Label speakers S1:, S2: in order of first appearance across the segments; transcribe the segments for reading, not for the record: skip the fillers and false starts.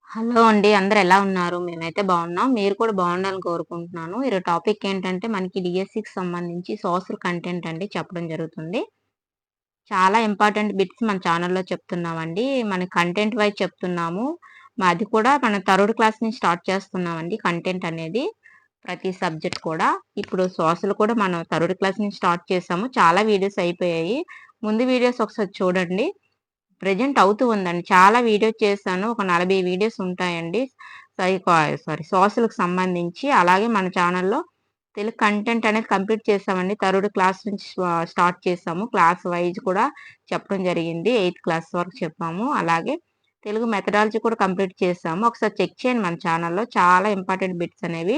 S1: Hello అండి. అందరూ ఎలా ఉన్నారు? మేమైతే బాగున్నాం. మీరు కూడా బాగుండాలని కోరుకుంటున్నాను. ఈరోజు టాపిక్ ఏంటంటే మనకి డీఎస్సీకి సంబంధించి సోషల్ కంటెంట్ అండి చెప్పడం జరుగుతుంది. చాలా ఇంపార్టెంట్ బిట్స్ మన ఛానెల్‌లో చెప్తున్నామండి. మన కంటెంట్ వైస్ చెప్తున్నాము. అది కూడా మన థర్డ్ క్లాస్ నుంచి స్టార్ట్ చేస్తున్నామండి కంటెంట్ అనేది. ప్రతి సబ్జెక్ట్ కూడా. ఇప్పుడు సోషల్ కూడా మనం థర్డ్ క్లాస్ నుంచి స్టార్ట్ చేసాము. చాలా వీడియోస్ అయిపోయాయి. ముందు వీడియోస్ ఒకసారి చూడండి. ప్రెజెంట్ అవుతూ ఉందండి. చాలా వీడియోస్ చేశాను. ఒక 40 వీడియోస్ ఉంటాయండి. సోషల్‌కి సంబంధించి. అలాగే మన ఛానెల్‌లో తెలుగు కంటెంట్ అనేది కంప్లీట్ చేసామండి. థర్డ్ క్లాస్ నుంచి స్టార్ట్ చేసాము. క్లాస్ వైస్ కూడా చెప్పడం జరిగింది. 8థ్ క్లాస్ వరకు చెప్పాము. అలాగే తెలుగు మెథడాలజీ కూడా కంప్లీట్ చేసాము. ఒకసారి చెక్ చేయండి మన ఛానెల్‌లో. చాలా ఇంపార్టెంట్ బిట్స్ అనేవి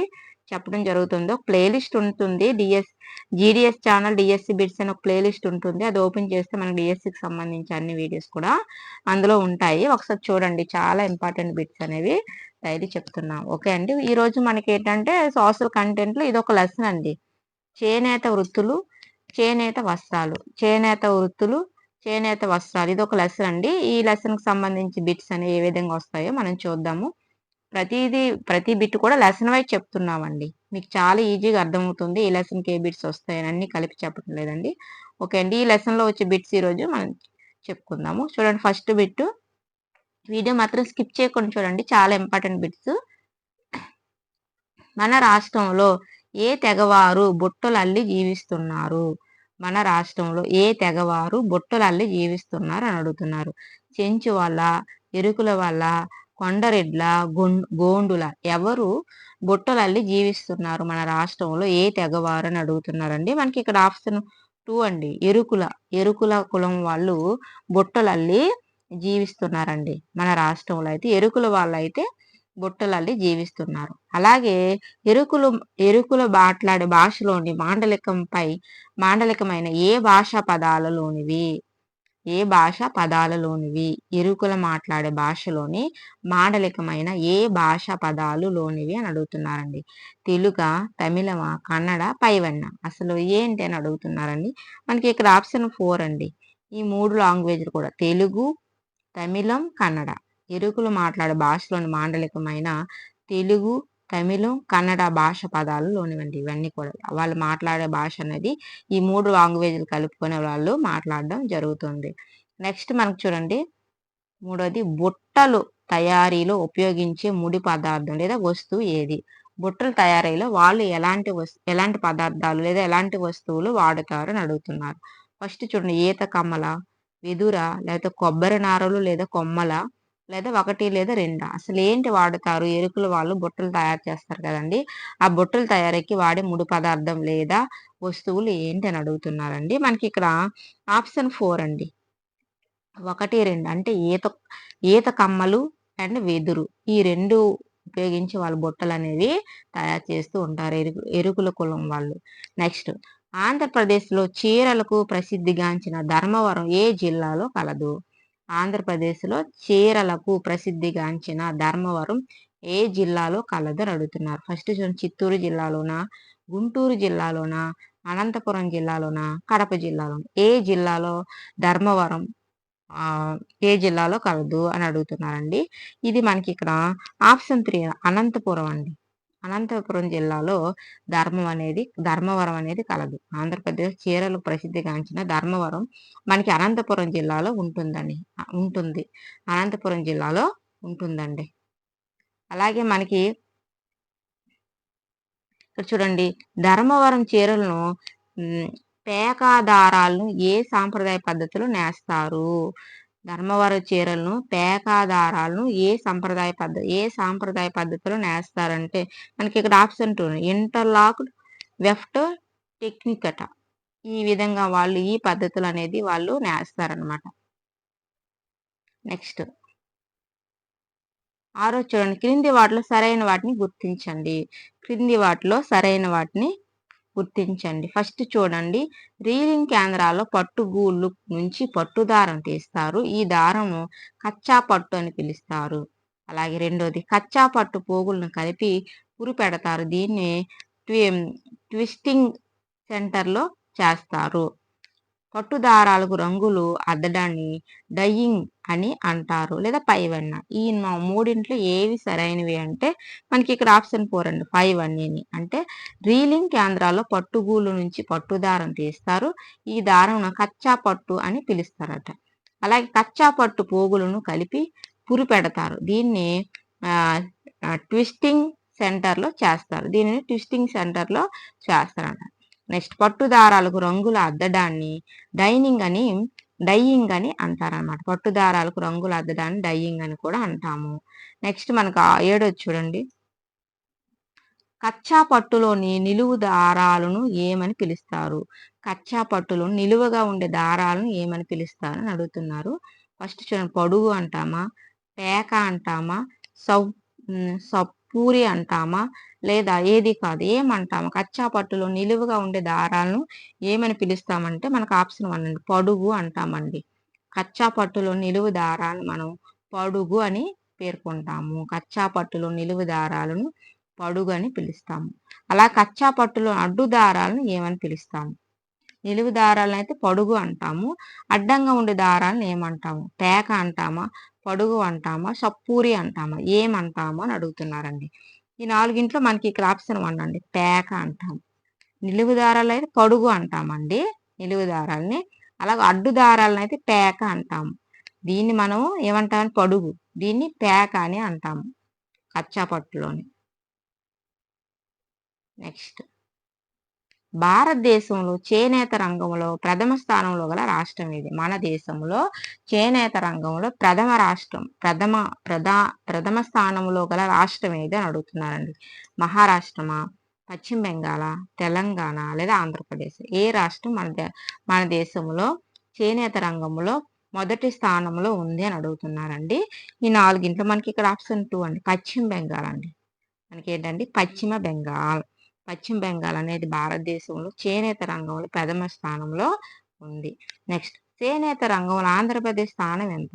S1: చెప్పడం జరుగుతుంది. ఒక ప్లే లిస్ట్ ఉంటుంది. జీడీఎస్ ఛానల్ డీఎస్సీ బిట్స్ అని ఒక ప్లే లిస్ట్ ఉంటుంది. అది ఓపెన్ చేస్తే మనకి డీఎస్సీకి సంబంధించి అన్ని వీడియోస్ కూడా అందులో ఉంటాయి. ఒకసారి చూడండి. చాలా ఇంపార్టెంట్ బిట్స్ అనేవి డైలీ చెప్తున్నాం. ఓకే అండి. ఈరోజు మనకేంటంటే సోషల్ కంటెంట్‌లో ఇదొక లెసన్ అండి. చేనేత వృత్తులు, చేనేత వస్త్రాలు. చేనేత వృత్తులు, చేనేత వస్త్రాలు. ఇదొక లెసన్ అండి. ఈ లెసన్‌కి సంబంధించి బిట్స్ అనేవి ఏ విధంగా వస్తాయో మనం చూద్దాము. ప్రతి బిట్ కూడా లెసన్ వైస్ చెప్తున్నామండి. మీకు చాలా ఈజీగా అర్థమవుతుంది. ఈ లెసన్‌కి ఏ బిట్స్ వస్తాయని అన్నీ కలిపి చెప్పడం లేదండి. ఓకే అండి. ఈ లెసన్‌లో వచ్చే బిట్స్ ఈరోజు మనం చెప్పుకుందాము. చూడండి ఫస్ట్ బిట్టు. వీడియో మాత్రం స్కిప్ చేయకుండా చూడండి. చాలా ఇంపార్టెంట్ బిట్స్. మన రాష్ట్రంలో ఏ తెగవారు బుట్టలల్లి జీవిస్తున్నారు? మన రాష్ట్రంలో ఏ తెగవారు బుట్టలల్లి జీవిస్తున్నారు అని అడుగుతున్నారు. చెంచు వాళ్ళ, ఎరుకుల వాళ్ళ, కొండరెడ్ల, గోండుల ఎవరు బుట్టలల్లి జీవిస్తున్నారు మన రాష్ట్రంలో ఏ తెగవారు అని అడుగుతున్నారండి. మనకి ఇక్కడ ఆప్షన్ 2 అండి. ఎరుకుల కులం వాళ్ళు బుట్టలల్లి జీవిస్తున్నారండి. మన రాష్ట్రంలో అయితే ఎరుకుల వాళ్ళైతే బుట్టలల్లి జీవిస్తున్నారు. అలాగే ఎరుకులు మాట్లాడే భాషలోని మాండలికమైన ఏ భాషా పదాలలోనివి ఎరుకుల మాట్లాడే భాషలోని మాండలికమైన ఏ భాషా పదాలులోనివి అని అడుగుతున్నారండి. తెలుగా, తమిళమా, కన్నడ, పైవన్న అసలు ఏంటి అని అడుగుతున్నారండి. మనకి ఇక్కడ ఆప్షన్ 4 అండి. ఈ 3 లాంగ్వేజ్‌లు కూడా తెలుగు, తమిళం, కన్నడ. ఎరుకులు మాట్లాడే భాషలోని మాండలికమైన తెలుగు, తమిళం, కన్నడ భాష పదాలలోనివండి ఇవన్నీ కూడా. వాళ్ళు మాట్లాడే భాష అనేది ఈ 3 లాంగ్వేజ్‌లు కలుపుకొని వాళ్ళు మాట్లాడడం జరుగుతుంది. నెక్స్ట్ మనకు చూడండి. మూడోది బుట్టలు తయారీలో ఉపయోగించే ముడి పదార్థం లేదా వస్తువు ఏది? బుట్టల తయారీలో వాళ్ళు ఎలాంటి పదార్థాలు లేదా ఎలాంటి వస్తువులు వాడుతారు అని అడుగుతున్నారు. ఫస్ట్ చూడండి ఈత కమ్మల, వెదుర, లేకపోతే కొబ్బరి నారలు లేదా కొమ్మల, లేదా 1 లేదా 2 అసలేంటి వాడుతారు? ఎరుకులు వాళ్ళు బుట్టలు తయారు చేస్తారు కదండీ! ఆ బుట్టల తయారీకి వాడే ముడి పదార్థం లేదా వస్తువులు ఏంటి అని అడుగుతున్నారండి. మనకి ఇక్కడ ఆప్షన్ 4 అండి. 1, 2 అంటే ఈత కమ్మలు అండ్ వెదురు. ఈ 2 ఉపయోగించి వాళ్ళు బుట్టలనేవి తయారు చేస్తూ ఉంటారు. ఎరుకుల కులం వాళ్ళు. నెక్స్ట్ ఆంధ్రప్రదేశ్‌లో చీరలకు ప్రసిద్ధిగాంచిన ధర్మవరం ఏ జిల్లాలో కలదు? ఆంధ్రప్రదేశ్‌లో చీరలకు ప్రసిద్ధిగాంచిన ధర్మవరం ఏ జిల్లాలో కలదు అని అడుగుతున్నారు. ఫస్ట్ చూడండి చిత్తూరు జిల్లాలోనా? గుంటూరు జల్లాలోనా? అనంతపురం జిల్లాలోనా? కడప జిల్లాలోనా? ఏ జిల్లాలో ధర్మవరం ఏ జిల్లాలో కలదు అని అడుగుతున్నారండి. ఇది మనకి ఇక్కడ ఆప్షన్ 3 అనంతపురం అండి. అనంతపురం జిల్లాలో ధర్మవరం అనేది కలదు. ఆంధ్రప్రదేశ్ చీరలకు ప్రసిద్ధిగాంచిన ధర్మవరం మనకి అనంతపురం జిల్లాలో ఉంటుంది. అనంతపురం జిల్లాలో ఉంటుందండి. అలాగే మనకి ఇక్కడ చూడండి ధర్మవరం చీరలను పేకా దారాలను ఏ సాంప్రదాయ పద్ధతిలో నేస్తారు? ధర్మవరం చీరలను పేకా దారాలను ఏ సాంప్రదాయ పద్ధతిలో నేస్తారంటే మనకి ఇక్కడ ఆప్షన్ 2 ఇంటర్లాక్డ్ వెఫ్ట్ టెక్నిక్ అట. ఈ విధంగా వాళ్ళు ఈ పద్ధతులు అనేది వాళ్ళు నేస్తారనమాట. నెక్స్ట్ చూడండి. క్రింది వాటిలో సరైన వాటిని గుర్తించండి. క్రింది వాటిలో సరైన వాటిని గుర్తించండి. ఫస్ట్ చూడండి. రీలింగ్ కేంద్రాల్లో పట్టుగూళ్ళు నుంచి పట్టు దారం తీస్తారు. ఈ దారము కచ్చా పట్టు అని పిలుస్తారు. అలాగే రెండోది కచ్చా పట్టు పోగులను కలిపి పెడతారు. దీన్ని 'ట్విస్టింగ్ సెంటర్‌లో చేస్తారు. పట్టు దారాలకు రంగులు అద్దడాన్ని డయింగ్ అని అంటారు లేదా పైవన్న. ఈ మూడింట్లో ఏవి సరైనవి అంటే మనకి ఇక్కడ ఆప్షన్ 4 అండి, 5 అన్నీని. అంటే రీలింగ్ కేంద్రాల్లో పట్టుగూలు నుంచి పట్టు దారం తీస్తారు. ఈ దారం కచ్చా పట్టు అని పిలుస్తారట. అలాగే కచ్చా పట్టు పోగులను కలిపి పురి పెడతారు. దీన్ని ట్విస్టింగ్ సెంటర్లో చేస్తారు. దీనిని ట్విస్టింగ్ సెంటర్లో చేస్తారట. నెక్స్ట్ పట్టు దారాలకు రంగులు అద్దడాన్ని డైయింగ్ అని అంటారనమాట. పట్టు దారాలకు రంగులు అద్దడాన్ని డైయింగ్ అని కూడా అంటాము. నెక్స్ట్ మనకు 7 చూడండి. కచ్చా పట్టులోని నిలువు దారాలను ఏమని పిలుస్తారు? కచ్చా పట్టులో నిలువుగా ఉండే దారాలను ఏమని పిలుస్తారు అని అడుగుతున్నారు. ఫస్ట్ చూడండి, పొడుగు అంటామా, పేక అంటామా, సప్పూరి అంటామా, లేదా ఏది కాదు ఏమంటాము? కచ్చా పట్టులో నిలువుగా ఉండే దారాలను ఏమని పిలుస్తామంటే మనకు ఆప్షన్ 1 అండి, పొడుగు అంటామండి. కచ్చా పట్టులో నిలువు దారాలను మనం పొడుగు అని పేర్కొంటాము. కచ్చా పట్టులో నిలువు దారాలను పొడుగు అని పిలుస్తాము. అలా కచ్చా పట్టులో అడ్డు దారాలను ఏమని పిలుస్తాము? నిలువు దారాలను అయితే పొడుగు అంటాము. అడ్డంగా ఉండే దారాలను ఏమంటాము? పేక అంటామా, పొడుగు అంటామా, సప్పూరి అంటామా, ఏమంటామా అని అడుగుతున్నారండి. ఈ 4 మనకి ఇక్కడ ఆప్షన్ 1 అండి, పేక అంటాం. నిలువు దారాలు అయితే పొడుగు అంటామండి, నిలువు దారాలని. అలాగే అడ్డు దారాలను అయితే పేక అంటాము. దీన్ని మనం ఏమంటామని? పొడుగు. దీన్ని పేక అని అంటాము కచ్చా పట్టులోని. నెక్స్ట్, భారతదేశంలో చేనేత రంగంలో ప్రథమ స్థానంలో గల రాష్ట్రం ఇది. మన దేశంలో చేనేత రంగంలో ప్రథమ స్థానంలో గల రాష్ట్రం ఏది అని అడుగుతున్నారండి. మహారాష్ట్రమా, పశ్చిమ బెంగాల్, తెలంగాణ లేదా ఆంధ్రప్రదేశ్? ఏ రాష్ట్రం మన దేశంలో చేనేత రంగంలో మొదటి స్థానంలో ఉంది అని అడుగుతున్నారండి. ఈ 4 మనకి ఇక్కడ ఆప్షన్ 2 అండి, పశ్చిమ బెంగాల్ అండి. మనకి ఏంటండి? పశ్చిమ బెంగాల్. పశ్చిమ బెంగాల్ అనేది భారతదేశంలో చేనేత రంగంలో ప్రథమ స్థానంలో ఉంది. నెక్స్ట్, చేనేత రంగంలో ఆంధ్రప్రదేశ్ స్థానం ఎంత?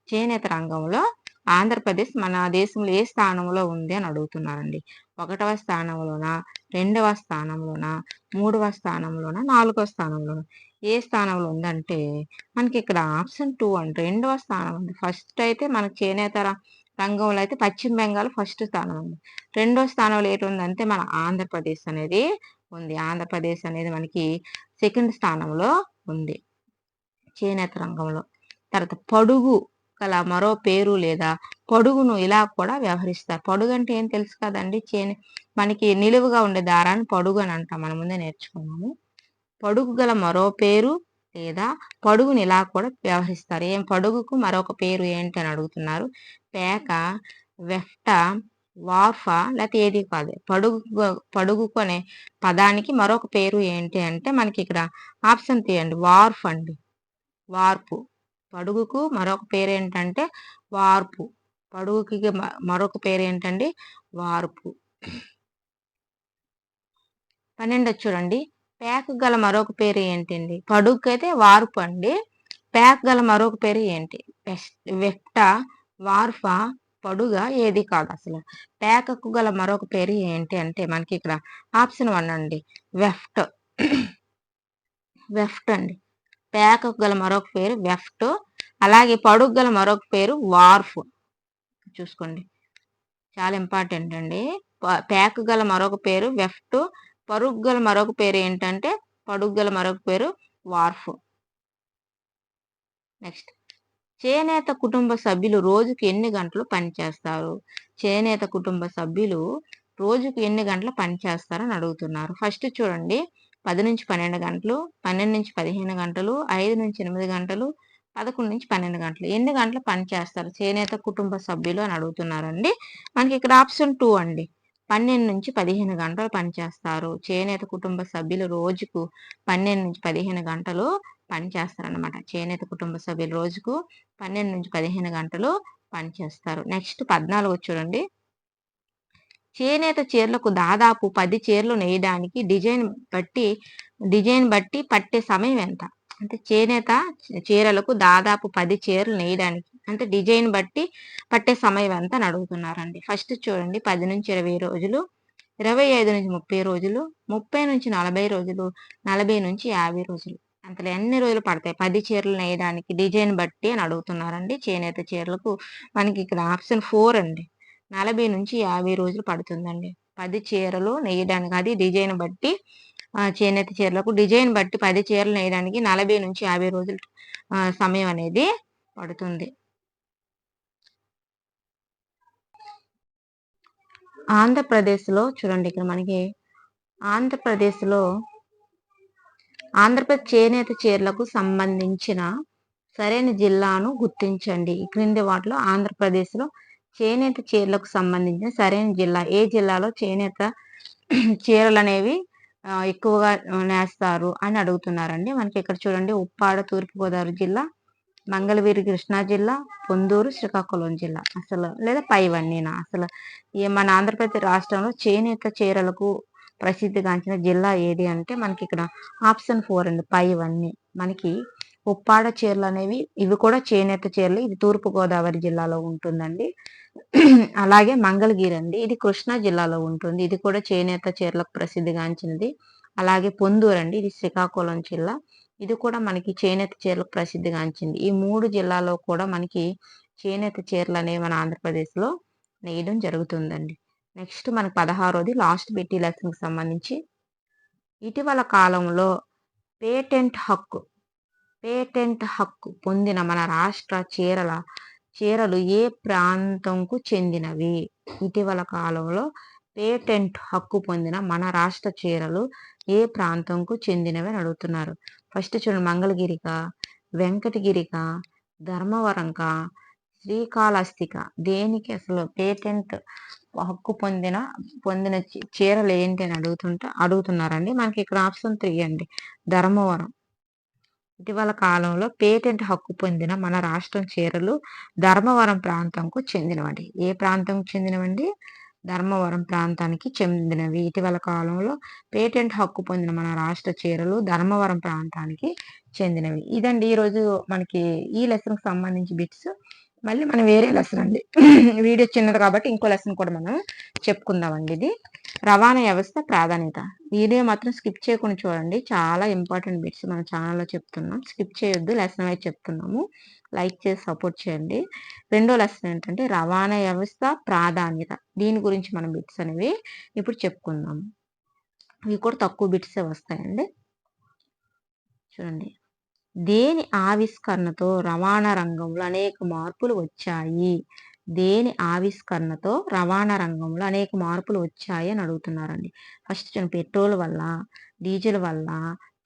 S1: చేనేత రంగంలో ఆంధ్రప్రదేశ్ మన దేశంలో ఏ స్థానంలో ఉంది అని అడుగుతున్నారండి. 1వ స్థానంలోనా, 2వ స్థానంలోనా, 3వ స్థానంలోనా, 4వ స్థానంలోనా? ఏ స్థానంలో ఉందంటే మనకి ఇక్కడ ఆప్షన్ 2 అండి, 2వ స్థానం ఉంది. ఫస్ట్ అయితే మనకి చేనేత రంగంలో అయితే పశ్చిమ బెంగాల్ ఫస్ట్ స్థానం ఉంది. 2వ స్థానంలో ఏంటి ఉందంటే మన ఆంధ్రప్రదేశ్ అనేది ఉంది. ఆంధ్రప్రదేశ్ అనేది మనకి సెకండ్ స్థానంలో ఉంది చేనేత రంగంలో. తర్వాత పొడుగు గల మరో పేరు లేదా పొడుగును ఇలా కూడా వ్యవహరిస్తారు. పొడుగు అంటే ఏం తెలుసు కదండి, మనకి నిలువుగా ఉండే దారాన్ని పొడుగు అని అంటాం, మనం ముందే నేర్చుకున్నాము. పొడుగు గల మరో పేరు లేదా పొడుగుని ఇలా కూడా వ్యవహరిస్తారు. ఏం పొడుగుకు మరొక పేరు ఏంటి అని అడుగుతున్నారు. పేక, వెఫ్ట, వార్ఫా, లేకపోతే ఏది కాదు. పొడుగు అనే పదానికి మరొక పేరు ఏంటి అంటే మనకి ఇక్కడ ఆప్షన్ 3 అండి, వార్ఫ్ అండి, వార్పు. పొడుగుకు మరొక పేరు ఏంటంటే వార్పు. పొడుగుకి మరొక పేరు ఏంటండి? వార్పు. 12 చూడండి, పేక గల మరొక పేరు ఏంటండి? పొడుగుకి అయితే వార్పు అండి. పేక గల మరొక పేరు ఏంటి? వెఫ్ట, వార్ఫా, పొడుగా, ఏది కాదు అసలు. పేకకు గల మరొక పేరు ఏంటి అంటే మనకి ఇక్కడ ఆప్షన్ 1 అండి, వెఫ్ట్. వెఫ్ట్ అండి. పేకకు గల మరొక పేరు వెఫ్ట్. అలాగే పొడుగు గల మరొక పేరు వార్ఫ్. చూసుకోండి, చాలా ఇంపార్టెంట్ అండి. పేక గల మరొక పేరు వెఫ్ట్. పొడుగు గల మరొక పేరు ఏంటంటే పొడుగు గల మరొక పేరు వార్ఫ్. నెక్స్ట్, చేనేత కుటుంబ సభ్యులు రోజుకు ఎన్ని గంటలు పనిచేస్తారు? చేనేత కుటుంబ సభ్యులు రోజుకు ఎన్ని గంటలు పనిచేస్తారని అడుగుతున్నారు. ఫస్ట్ చూడండి, 10 నుంచి 12 గంటలు, 12 నుంచి 15 గంటలు, 5 నుంచి 8 గంటలు, 11 నుంచి 12 గంటలు. ఎన్ని గంటలు పనిచేస్తారు చేనేత కుటుంబ సభ్యులు అని అడుగుతున్నారండి. మనకి ఇక్కడ ఆప్షన్ 2 అండి, 12 నుంచి 15 గంటలు పనిచేస్తారు. చేనేత కుటుంబ సభ్యులు రోజుకు 12 నుంచి 15 గంటలు పనిచేస్తారనమాట. చేనేత కుటుంబ సభ్యులు రోజుకు 12 నుంచి 15 గంటలు పనిచేస్తారు. నెక్స్ట్ 14 చూడండి, చేనేత చీరలకు దాదాపు 10 చీరలు నేయడానికి డిజైన్ బట్టి పట్టే సమయం ఎంత? అంటే చేనేత చీరలకు దాదాపు 10 చీరలు నేయడానికి అంటే డిజైన్ బట్టి పట్టే సమయం ఎంత అని అడుగుతున్నారండి. ఫస్ట్ చూడండి, 10 నుంచి 20 రోజులు, 25 నుంచి 30 రోజులు, 30 నుంచి 40 రోజులు, 40 నుంచి 50 రోజులు. అంతలో ఎన్ని రోజులు పడతాయి 10 చీరలు నేయడానికి డిజైన్ బట్టి అని అడుగుతున్నారండి. చేనేత చీరలకు మనకి ఇక్కడ ఆప్షన్ 4 అండి. 40-50 రోజులు పడుతుందండి. 10 చీరలు నేయడానికి అది డిజైన్ బట్టి చేనేత చీరలకు డిజైన్ బట్టి 10 చీరలు నేయడానికి 40-50 రోజులు సమయం అనేది పడుతుంది. ఆంధ్రప్రదేశ్‌లో చూడండి ఇక్కడ మనకి ఆంధ్రప్రదేశ్‌లో ఆంధ్రప్రదేశ్ చేనేత చీరలకు సంబంధించిన సరైన జిల్లాను గుర్తించండి. ఈ క్రింది వాటిలో ఆంధ్రప్రదేశ్‌లో చేనేత చీరలకు సంబంధించిన సరైన జిల్లా ఏ జిల్లాలో చేనేత చీరలనేవి ఎక్కువగా నేస్తారు అని అడుగుతున్నారండి. మనకి ఇక్కడ చూడండి ఉప్పాడ తూర్పుగోదావరి జిల్లా, మంగళగిరి కృష్ణా జిల్లా, పొందూరు శ్రీకాకుళం జిల్లా అసలు లేదా పైవన్నీనా అసలు మన ఆంధ్రప్రదేశ్ రాష్ట్రంలో చేనేత చీరలకు ప్రసిద్ధిగాంచిన జిల్లా ఏది అంటే మనకి ఇక్కడ ఆప్షన్ 4 అండి పైవన్నీ. మనకి ఉప్పాడ చీరలు అనేవి ఇవి కూడా చేనేత చీరలు. ఇది తూర్పు గోదావరి జిల్లాలో ఉంటుందండి. అలాగే మంగళగిరి అండి ఇది కృష్ణా జిల్లాలో ఉంటుంది. ఇది కూడా చేనేత చీరలకు ప్రసిద్ధిగాంచినది. అలాగే పొందూరు అండి ఇది శ్రీకాకుళం జిల్లా. ఇది కూడా మనకి చేనేత చీరలకు ప్రసిద్ధిగాంచింది. ఈ 3 జిల్లాలో కూడా మనకి చేనేత చీరలు అనేవి మన ఆంధ్రప్రదేశ్‌లో నేయడం జరుగుతుందండి. నెక్స్ట్ మనకి 16వది లాస్ట్ బిట్ ఈ లెసన్‌కి సంబంధించి ఇటీవల కాలంలో పేటెంట్ హక్కు పొందిన మన రాష్ట్ర చీరలు ఏ ప్రాంతంకు చెందినవి? ఇటీవల కాలంలో పేటెంట్ హక్కు పొందిన మన రాష్ట్ర చీరలు ఏ ప్రాంతంకు చెందినవి అని అడుగుతున్నారు. ఫస్ట్ చూడండి మంగళగిరిక, వెంకటగిరిక, ధర్మవరంక, శ్రీకాళహస్తిక దేనికి అసలు పేటెంట్ హక్కు పొందిన చీరలు ఏంటి అని అడుగుతున్నారండి. మనకి ఇక్కడ ఆప్షన్ 3 అండి ధర్మవరం. ఇటీవల కాలంలో పేటెంట్ హక్కు పొందిన మన రాష్ట్రం చీరలు ధర్మవరం ప్రాంతంకు చెందినవండి. ఏ ప్రాంతంకు చెందినవండి? ధర్మవరం ప్రాంతానికి చెందినవి. ఇటీవల కాలంలో పేటెంట్ హక్కు పొందిన మన రాష్ట్ర చీరలు ధర్మవరం ప్రాంతానికి చెందినవి. ఇదండి ఈరోజు మనకి ఈ లెసన్‌కి సంబంధించి బిట్స్. మళ్ళీ మనం వేరే లెసన్ అండి వీడియో చిన్నది కాబట్టి ఇంకో లెసన్ కూడా మనం చెప్పుకుందామండి. ఇది రవాణా వ్యవస్థ ప్రాధాన్యత. వీడియో మాత్రం స్కిప్ చేయకుండా చూడండి. చాలా ఇంపార్టెంట్ బిట్స్ మన ఛానల్లో చెప్తున్నాం. స్కిప్ చేయొద్దు. లెసన్ వైజ్ చెప్తున్నాము. లైక్ చేసి సపోర్ట్ చేయండి. రెండో లెసన్ ఏంటంటే రవాణా వ్యవస్థ ప్రాధాన్యత. దీని గురించి మనం బిట్స్ అనేవి ఇప్పుడు చెప్పుకుందాం. ఇవి కూడా తక్కువ బిట్సే వస్తాయండి. చూడండి దేని ఆవిష్కరణతో రవాణా రంగంలో అనేక మార్పులు వచ్చాయి? దేని ఆవిష్కరణతో రవాణా రంగంలో అనేక మార్పులు వచ్చాయి అని అడుగుతున్నారండి. ఫస్ట్ పెట్రోల్ వల్ల, డీజిల్ వల్ల,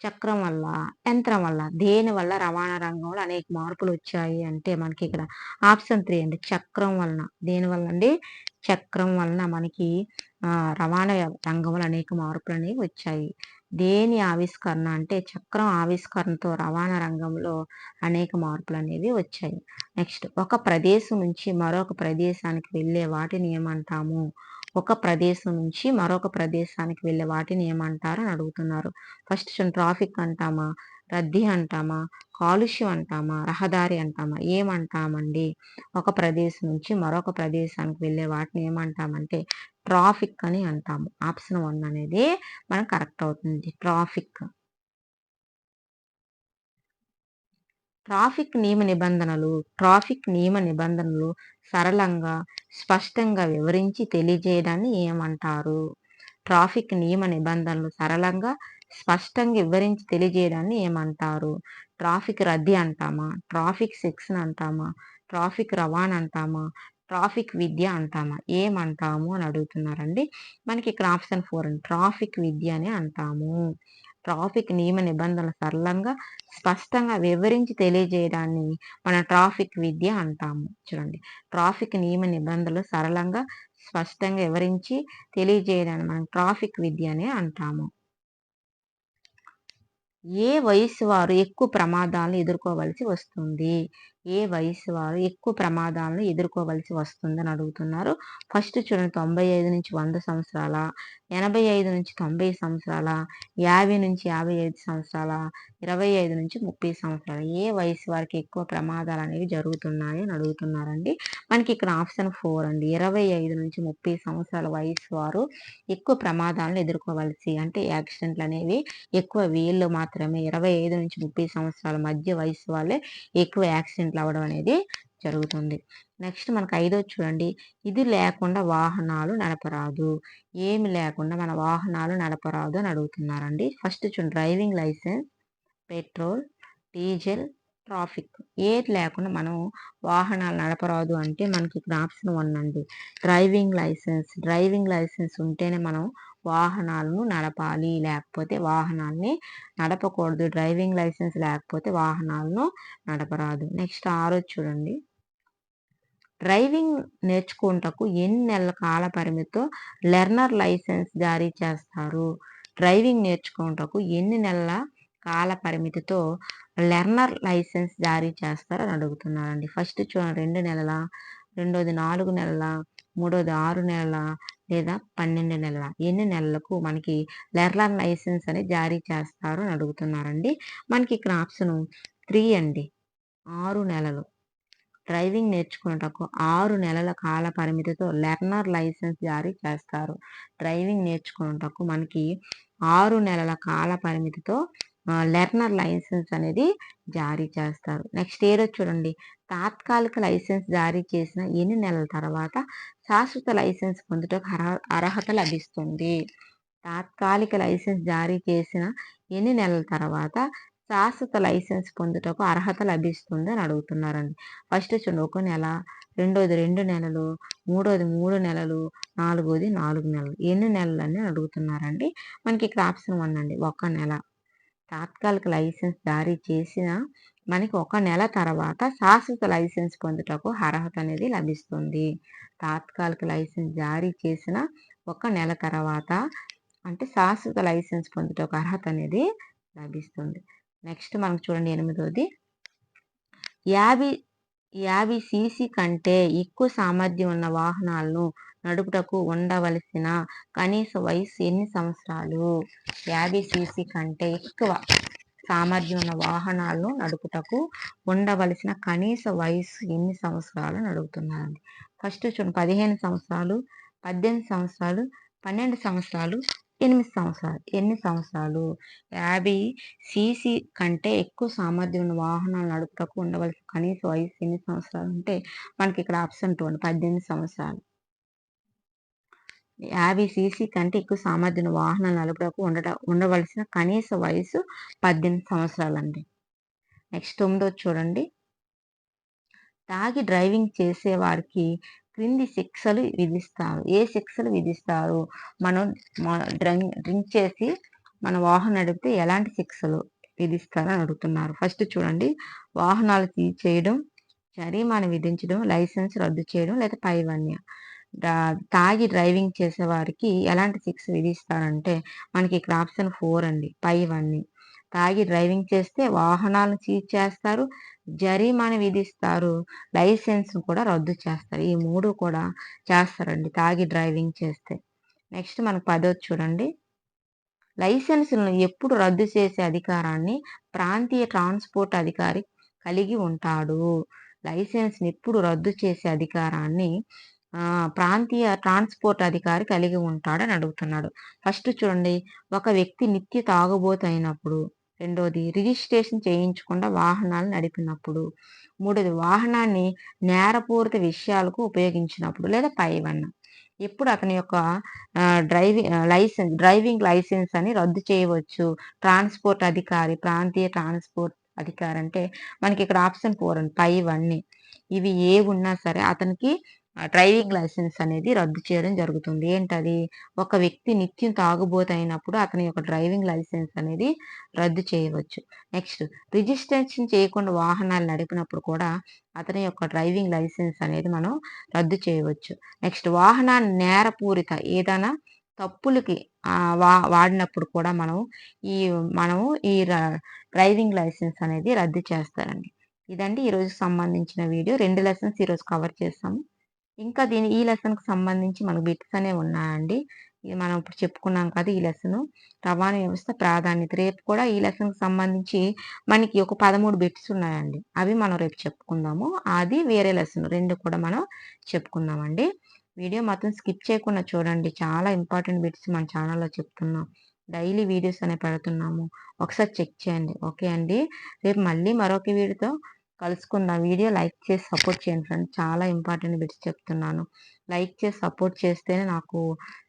S1: చక్రం వల్ల, యంత్రం వల్ల దేని వల్ల రవాణా రంగంలో అనేక మార్పులు వచ్చాయి అంటే మనకి ఇక్కడ ఆప్షన్ 3 అండి చక్రం వలన. దేని వల్ల అండి? చక్రం వలన మనకి రవాణా రంగంలో అనేక మార్పులు అనేవి వచ్చాయి. దేని ఆవిష్కరణ అంటే చక్రం ఆవిష్కరణతో రవాణా రంగంలో అనేక మార్పులు అనేవి వచ్చాయి. నెక్స్ట్ ఒక ప్రదేశం నుంచి మరొక ప్రదేశానికి వెళ్ళే వాటిని ఏమంటాము? ఒక ప్రదేశం నుంచి మరొక ప్రదేశానికి వెళ్ళే వాటిని ఏమంటారు అని అడుగుతున్నారు. ఫస్ట్ ట్రాఫిక్ అంటామా, రద్దీ అంటామా, కాలుష్యం అంటామా, రహదారి అంటామా? ఏమంటామండి? ఒక ప్రదేశం నుంచి మరొక ప్రదేశానికి వెళ్ళే వాటిని ఏమంటామంటే ట్రాఫిక్ అని అంటాము. ఆప్షన్ 1 అనేది మనకు కరెక్ట్ అవుతుంది. ట్రాఫిక్. ట్రాఫిక్ నియమ నిబంధనలు సరళంగా, స్పష్టంగా వివరించి తెలియజేయడాన్ని ఏమంటారు? ట్రాఫిక్ నియమ నిబంధనలు సరళంగా, స్పష్టంగా వివరించి తెలియజేయడాన్ని ఏమంటారు? ట్రాఫిక్ రద్దీ అంటామా? ట్రాఫిక్ శిక్షణ అంటామా? ట్రాఫిక్ రవాణా అంటామా? ట్రాఫిక్ విద్య అంటామా? ఏమంటాము అని అడుగుతున్నారండి. మనకి ఇక్కడ ఆప్షన్ 4 అండి ట్రాఫిక్ విద్య అని అంటాము. ట్రాఫిక్ నియమ నిబంధనలు సరళంగా, స్పష్టంగా వివరించి తెలియజేయడాన్ని మనం ట్రాఫిక్ విద్య అంటాము. చూడండి ట్రాఫిక్ నియమ నిబంధనలు సరళంగా, స్పష్టంగా వివరించి తెలియజేయడాన్ని మనం ట్రాఫిక్ విద్య అని అంటాము. ఏ వయసు వారు ఎక్కువ ప్రమాదాలను ఎదుర్కోవలసి వస్తుంది? ఏ వయసు వారు ఎక్కువ ప్రమాదాలను ఎదుర్కోవలసి వస్తుందని అడుగుతున్నారు. ఫస్ట్ చూడండి 95-100 సంవత్సరాల, 85-90 సంవత్సరాల, 50-55 సంవత్సరాల, 25-30 సంవత్సరాలు. ఏ వయసు వారికి ఎక్కువ ప్రమాదాలు అనేవి జరుగుతున్నాయి అని అడుగుతున్నారండి. మనకి ఇక్కడ ఆప్షన్ 4 అండి. 25-30 సంవత్సరాల వయసు వారు ఎక్కువ ప్రమాదాలను ఎదుర్కోవలసి అంటే యాక్సిడెంట్లు అనేవి ఎక్కువ వీళ్ళు మాత్రమే 25-30 సంవత్సరాల మధ్య వయసు వాళ్ళే ఎక్కువ యాక్సిడెంట్లు అవ్వడం అనేది జరుగుతుంది. నెక్స్ట్ మనకు 5వ చూడండి. ఇది లేకుండా వాహనాలు నడపరాదు. ఏమి లేకుండా మన వాహనాలు నడపరాదు అని అడుగుతున్నారండి. ఫస్ట్ చూడండి driving licence, petrol, diesel, traffic. ఏది లేకుండా మనం వాహనాలు నడపరాదు అంటే మనకి ఇక్కడ ఆప్షన్ 1 అండి. Driving licence. డ్రైవింగ్ లైసెన్స్ ఉంటేనే మనం వాహనాలను నడపాలి. లేకపోతే వాహనాల్ని నడపకూడదు. డ్రైవింగ్ లైసెన్స్ లేకపోతే వాహనాలను నడపరాదు. నెక్స్ట్ 6 చూడండి. డ్రైవింగ్ నేర్చుకుంటకు ఎన్ని నెలల కాల పరిమితితో లెర్నర్ లైసెన్స్ జారీ చేస్తారు? డ్రైవింగ్ నేర్చుకుంటకు ఎన్ని నెలల కాల పరిమితితో లెర్నర్ లైసెన్స్ జారీ చేస్తారని అడుగుతున్నారండి. ఫస్ట్ చూడండి 2 నెలల, రెండోది 4 నెలల, మూడోది 6 నెలల లేదా 12 నెలల. ఎన్ని నెలలకు మనకి లెర్నర్ లైసెన్స్ అని జారీ చేస్తారు అని అడుగుతున్నారండి. మనకి ఇక్కడ ఆప్షన్ 3 అండి. 6 నెలలు. డ్రైవింగ్ నేర్చుకున్నటకు 6 నెలల కాల పరిమితితో లెర్నర్ లైసెన్స్ జారీ చేస్తారు. డ్రైవింగ్ నేర్చుకున్నటకు మనకి 6 నెలల కాల పరిమితితో లెర్నర్ లైసెన్స్ అనేది జారీ చేస్తారు. నెక్స్ట్ 7 చూడండి. తాత్కాలిక లైసెన్స్ జారీ చేసిన ఎన్ని నెలల తర్వాత శాశ్వత లైసెన్స్ పొందుటకు అర్హత లభిస్తుంది? తాత్కాలిక లైసెన్స్ జారీ చేసిన ఎన్ని నెలల తర్వాత శాశ్వత లైసెన్స్ పొందుటకు అర్హత లభిస్తుంది అని అడుగుతున్నారండి. ఫస్ట్ చూడండి 1 నెల, రెండోది 2 నెలలు, మూడోది 3 నెలలు, నాలుగోది 4 నెలలు. ఎన్ని నెలలని అడుగుతున్నారండి. మనకి ఇక్కడ ఆప్షన్ 1 అండి. 1 నెల. తాత్కాలిక లైసెన్స్ జారీ చేసిన మనకి 1 నెల తర్వాత శాశ్వత లైసెన్స్ పొందుటకు అర్హత అనేది లభిస్తుంది. తాత్కాలిక లైసెన్స్ జారీ చేసిన 1 నెల తర్వాత అంటే శాశ్వత లైసెన్స్ పొందుటకు అర్హత అనేది లభిస్తుంది. నెక్స్ట్ మనకు చూడండి 8వది 50 సీసీ కంటే ఎక్కువ సామర్థ్యం ఉన్న వాహనాలను నడుపుటకు ఉండవలసిన కనీస వయసు ఎన్ని సంవత్సరాలు? 50 సీసీ కంటే ఎక్కువ సామర్థ్యం ఉన్న వాహనాలను నడుపుటకు ఉండవలసిన కనీస వయసు ఎన్ని సంవత్సరాలు అని అడుగుతున్నారండి. ఫస్ట్ చూడండి 15 సంవత్సరాలు, 18 సంవత్సరాలు, 12 సంవత్సరాలు, 8 సంవత్సరాలు. ఎన్ని సంవత్సరాలు? 50 సీసీ కంటే ఎక్కువ సామర్థ్యం ఉన్న వాహనాలు నడుపుటకు ఉండవలసిన కనీస వయసు ఎన్ని సంవత్సరాలు అంటే మనకి ఇక్కడ ఆప్షన్ 2 అండి. 18 సంవత్సరాలు. 50 సీసీ కంటే ఎక్కువ సామర్థ్యం ఉన్న వాహనాలు నడుపుటకు ఉండవలసిన కనీస వయసు 18 సంవత్సరాలండి. నెక్స్ట్ 9 చూడండి. తాగి డ్రైవింగ్ చేసే వారికి క్రింది శిక్షలు విధిస్తారు. ఏ శిక్షలు విధిస్తారు? మనం డ్రింక్ చేసి మన వాహనం నడిపితే ఎలాంటి శిక్షలు విధిస్తారని అడుగుతున్నారు. ఫస్ట్ చూడండి. వాహనాలు సీజ్ చేయడం, జరిమానా విధించడం, లైసెన్స్ రద్దు చేయడం లేదా పైవన్య. తాగి డ్రైవింగ్ చేసే వారికి ఎలాంటి శిక్ష విధిస్తారంటే మనకి ఇక్కడ ఆప్షన్ 4 అండి. పైవన్నీ. తాగి డ్రైవింగ్ చేస్తే వాహనాలను సీజ్ చేస్తారు, జరిమానా విధిస్తారు, లైసెన్స్ కూడా రద్దు చేస్తారు. ఈ 3 కూడా చేస్తారండి తాగి డ్రైవింగ్ చేస్తే. నెక్స్ట్ మనకు 10వది చూడండి. లైసెన్సులను ఎప్పుడు రద్దు చేసే అధికారాన్ని ప్రాంతీయ ట్రాన్స్పోర్ట్ అధికారి కలిగి ఉంటాడు? లైసెన్స్ని ఎప్పుడు రద్దు చేసే అధికారాన్ని ప్రాంతీయ ట్రాన్స్పోర్ట్ అధికారి కలిగి ఉంటాడని అడుగుతున్నాడు. ఫస్ట్ చూడండి. ఒక వ్యక్తి నిత్య తాగుబోతు అయినప్పుడు, రెండోది రిజిస్ట్రేషన్ చేయించకుండా వాహనాలు నడిపినప్పుడు, మూడోది వాహనాన్ని నేరపూరిత విషయాలకు ఉపయోగించినప్పుడు లేదా పైవన్న. ఎప్పుడు అతని యొక్క డ్రైవింగ్ లైసెన్స్ అని రద్దు చేయవచ్చు ట్రాన్స్పోర్ట్ అధికారి, ప్రాంతీయ ట్రాన్స్పోర్ట్ అధికారి అంటే మనకి ఇక్కడ ఆప్షన్ 4 అండి. పైవన్నీ. ఇవి ఏ ఉన్నా సరే అతనికి డ్రైవింగ్ లైసెన్స్ అనేది రద్దు చేయడం జరుగుతుంది. ఏంటది? ఒక వ్యక్తి నిత్యం తాగుబోతు అయినప్పుడు అతని యొక్క డ్రైవింగ్ లైసెన్స్ అనేది రద్దు చేయవచ్చు. నెక్స్ట్ రిజిస్ట్రేషన్ చేయకుండా వాహనాలు నడిపినప్పుడు కూడా అతని యొక్క డ్రైవింగ్ లైసెన్స్ అనేది మనం రద్దు చేయవచ్చు. నెక్స్ట్ వాహనాన్ని నేరపూరిత ఏదైనా తప్పులకి వాడినప్పుడు కూడా మనము ఈ డ్రైవింగ్ లైసెన్స్ అనేది రద్దు చేస్తారండి. ఇదండి ఈరోజుకి సంబంధించిన వీడియో. 2 లెసన్స్ ఈరోజు కవర్ చేసాము. ఇంకా ఈ లెసన్‌కి సంబంధించి మనకు బిట్స్ అనేవి ఉన్నాయండి. ఇది మనం ఇప్పుడు చెప్పుకున్నాం కదా! ఈ లెసను. రవాణా వ్యవస్థ ప్రాధాన్యత. రేపు కూడా ఈ లెసన్‌కి సంబంధించి మనకి ఒక 13 బిట్స్ ఉన్నాయండి. అవి మనం రేపు చెప్పుకుందాము. అది వేరే లెసన్. 2 కూడా మనం చెప్పుకుందామండి. వీడియో మొత్తం స్కిప్ చేయకుండా చూడండి. చాలా ఇంపార్టెంట్ బిట్స్ మన ఛానల్‌లో చెప్తున్నాం. డైలీ వీడియోస్ అనేవి పెడుతున్నాము. ఒకసారి చెక్ చేయండి. ఓకే అండి. రేపు మళ్ళీ మరొక వీడియోతో కలుసుకుందాం. వీడియో లైక్ చేసి సపోర్ట్ చేయండి ఫ్రెండ్స్. చాలా ఇంపార్టెంట్ బిట్స్ చెప్తున్నాను. లైక్ చేసి సపోర్ట్ చేస్తేనే నాకు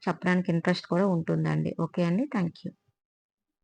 S1: చెప్పడానికి ఇంట్రెస్ట్ కూడా ఉంటుందండి. ఓకే అండి. Thank you.